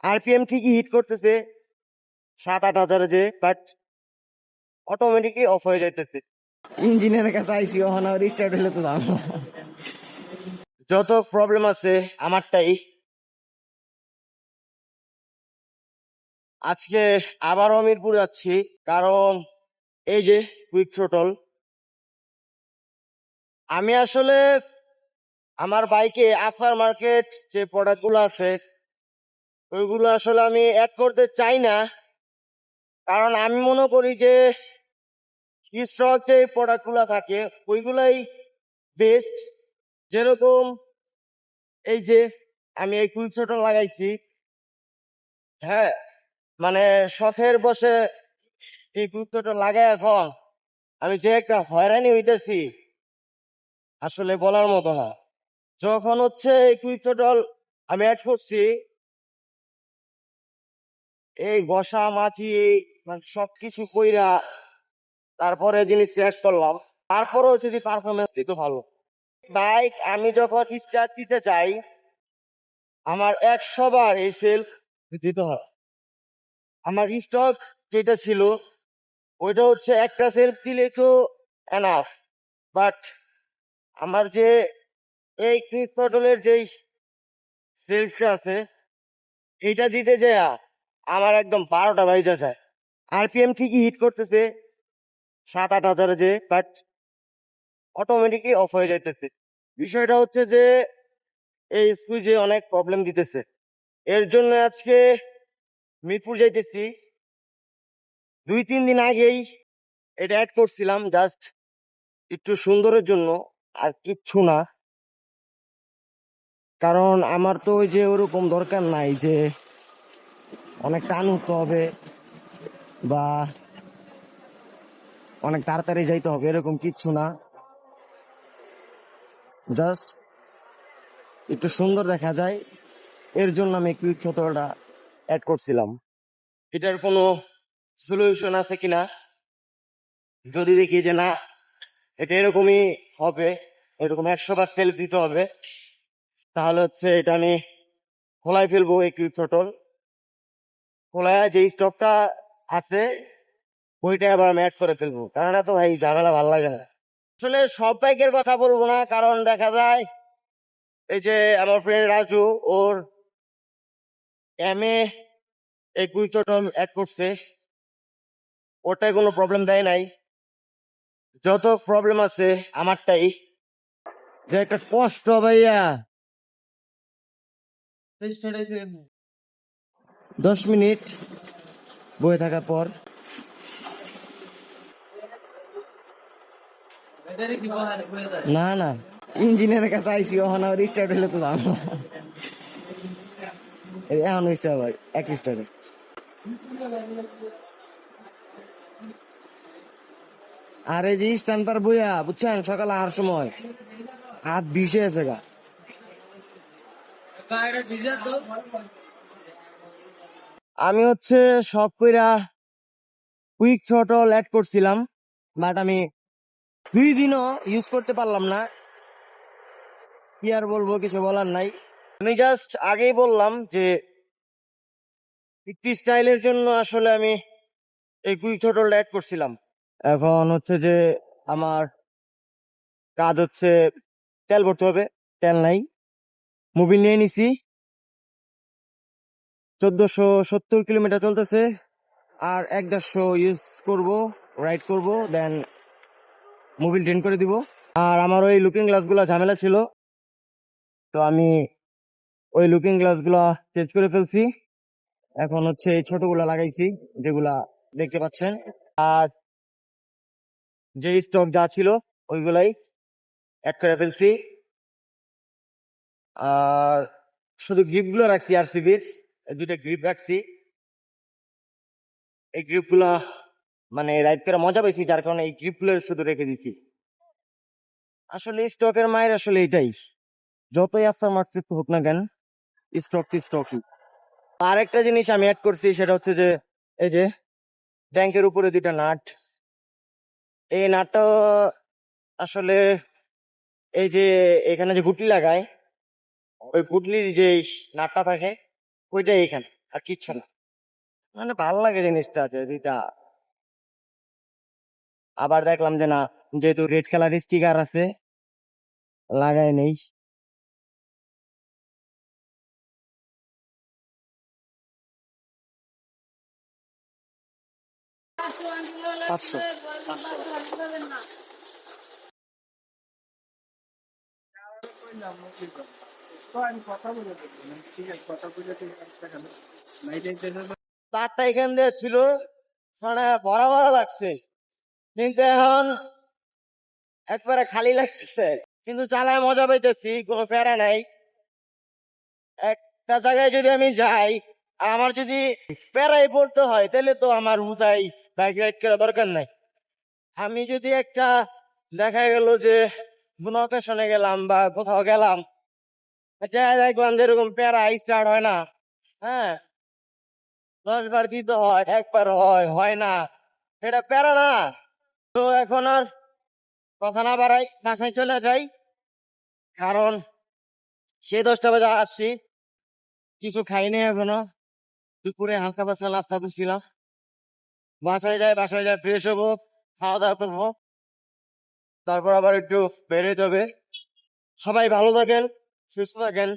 RPM ঠিকই hit করতেছে 7-8 হাজারে, যে বাট অটোমেটিকলি অফ হয়ে যাইতেছে। ইঞ্জিনের কাছে আইসি, ওখানে রিস্টার্ট হলে তো জানো যত প্রবলেম আছে আমারটাই। আজকে আবারও মিরপুর যাচ্ছি, কারণ এই যে কুইক থ্রোটল। আমি আসলে আমার বাইকে আফটার মার্কেট যে প্রোডাক্ট গুলো আছে ওইগুলো আসলে আমি অ্যাড করতে চাই না, কারণ আমি মনে করি যে স্টক যে প্রোডাক্ট গুলো থাকে ওইগুলাই বেস্ট। যেরকম এই যে আমি এই কুইক থ্রোটল লাগাইছি, হ্যাঁ, মানে শখের বসে এই কুইক থ্রোটল লাগাই, এখন আমি যে একটা হয়রানি হইতেছি আসলে বলার মতো না। যখন হচ্ছে এই কুইক থ্রোটল আমি অ্যাড করছি, এই ঘষা মাছি মানে সবকিছু কইরা তারপরে জিনিসটা অ্যাড করলাম, তারপরেও যদি পারফরমেন্স দিত ভালো। বাইক আমি যখন স্টার্ট দিতে চাই আমার 100 বার এই সেলফ দিতে হয়। আমার স্টক যেটা ছিল ওইটা হচ্ছে একটা সেলফ দিলে তো এনাফ, বাট আমার যে এই কুইক থ্রোটলের যেই সেলফটা আছে এইটা দিতে যায় আমার একদম 12টা বাজে যায়। আরপিএম ঠিকই হিট করতেছে 7-8 হাজারে, যে বাট অটোমেটিকলি অফ হয়ে যাইতেছে। বিষয়টা হচ্ছে যে এই সুইচে অনেক প্রবলেম দিতেছে, এর জন্য আজকে মিরপুর যাইতেছি। 2-3 দিন আগেই এটা অ্যাড করছিলাম জাস্ট একটু সুন্দরের জন্য, আর কিচ্ছু না। কারণ আমার তো ওই যে ওরকম দরকার নাই যে অনেক টান উঠতে হবে বা অনেক তাড়াতাড়ি যাইতে হবে, এরকম কিচ্ছু না। জাস্ট একটু সুন্দর দেখা যায়, এর জন্য আমি কুইক থ্রোটলটা অ্যাড করছিলাম। এটার কোনো সলিউশন আছে কিনা, যদি দেখি যে না এটা এরকমই হবে, এরকম 100 বার সেলফ দিতে হবে, তাহলে হচ্ছে এটা আমি খোলাই ফেলবো। এই কুইক থ্রোটল খোলায় যে স্টকটা আছে ওইটা আবার আমি অ্যাড করে ফেলবো, কারণ এত ভাই ঝামেলা ভালো লাগে না। আসলে সব বাইকের কথা বলবো না, কারণ দেখা যায় এই যে আমার ফ্রেন্ড রাজু, ওর এমএ এই কুইক থ্রোটল অ্যাড করছে, ওটাই কোনো প্রবলেম দেয় নাই। যত প্রবলেম আছে আমারটাই, যে একটা কষ্ট ভাইয়া। 10 মিনিট বয়ে থাকার পর না না ইঞ্জিনের কাছে আইসি, ওখানে রিস্টার্ট হলে তো জানো এখন হয়েছে আবার এক স্টার্টে। আর এই যে স্ট্যান্ড পার বইয়া বুঝছেন, সকালে আসার সময় হাত ভিজে আছে গা। আমি হচ্ছে শখ কইরা কুইক থ্রোটল অ্যাড করছিলাম, বাট আমি 2 দিনও ইউজ করতে পারলাম না। কি আর বলবো, কিছু বলার নাই। আমি জাস্ট আগেই বললাম যে একটি স্টাইলের জন্য আসলে আমি এই কুইক থ্রোটলটা অ্যাড করছিলাম। এখন হচ্ছে যে আমার কাজ হচ্ছে তেল ভরতে হবে, তেল নাই। মুভি নিয়ে নিছি, 1470 কিলোমিটার চলতেছে, আর 1-150 ইউজ করব, রাইড করব, দেন মোবিল ড্রেন করে দিব। আর আমার ওই লুকিং গ্লাসগুলো ঝামেলা ছিল, তো আমি ওই লুকিং গ্লাসগুলো চেঞ্জ করে ফেলছি। এখন হচ্ছে এই ছোটগুলা লাগাইছি যেগুলা দেখতে পাচ্ছেন, আর যে স্টক যা ছিল ওইগুলাই অ্যাড করে ফেলছি। আর শুধু গ্রিপগুলো রাখছি, আরসিবির 2টা গ্রিপ রাখছি। এই গ্রিপগুলা মানে রাইড করে মজা পাইছি, যার কারণে এই গ্রিপগুলো শুধু রেখে দিছি। আসলে স্টকের মায়ের আসলে এটাই, যতই আফটার মার্কেট হোক না কেন, স্টক স্টকই। আর একটা জিনিস আমি অ্যাড করছি, সেটা হচ্ছে যে এই যে ট্যাঙ্কের উপরে 2টা নাট। এই নাটটা আসলে এই যে এখানে যে গুটলি লাগায় ওই গুটলির যে নাটটা থাকে ওইটাই এখানে, আর কিচ্ছু না। মানে ভাল লাগে জিনিসটা যে যেটা। আবার দেখলাম যে না, যেহেতু রেড কালার স্টিকার আছে, লাগাই নেই। পাঁচশো। তারটা এখান দিয়ে ছিল, মানে ভরা ভরা লাগছে, কিন্তু এখন একবারে খালি লাগতেছে। কিন্তু চালায় মজা পাইতেছি, কোনো প্যারা নাই। একটা জায়গায় যদি আমি যাই, আর আমার যদি প্যারাই পড়তে হয়, তাহলে তো আমার হুদাই বাইক রাইড করা দরকার নাই। আমি যদি একটা দেখা গেল যে কোনো অকেশনে গেলাম বা কোথাও গেলাম, দেখলাম যেরকম প্যারা স্টার্ট হয় না, হ্যাঁ, 10 বার দিতে হয়, একবার হয় হয় না, এটা প্যারা না। তো এখন আর কথা না বাড়াই, বাসায় চলে যাই। কারণ সেই 10টা বাজে আসছি, কিছু খাইনি এখনো, দুপুরে হালকা পাতলা নাস্তা করছিলাম। বাসায় যাই ফ্রেশ হবো, খাওয়া দাওয়া করবো, তারপর আবার একটু বেরোতে হবে। সবাই ভালো থাকেন, সুস্থ থাকেন।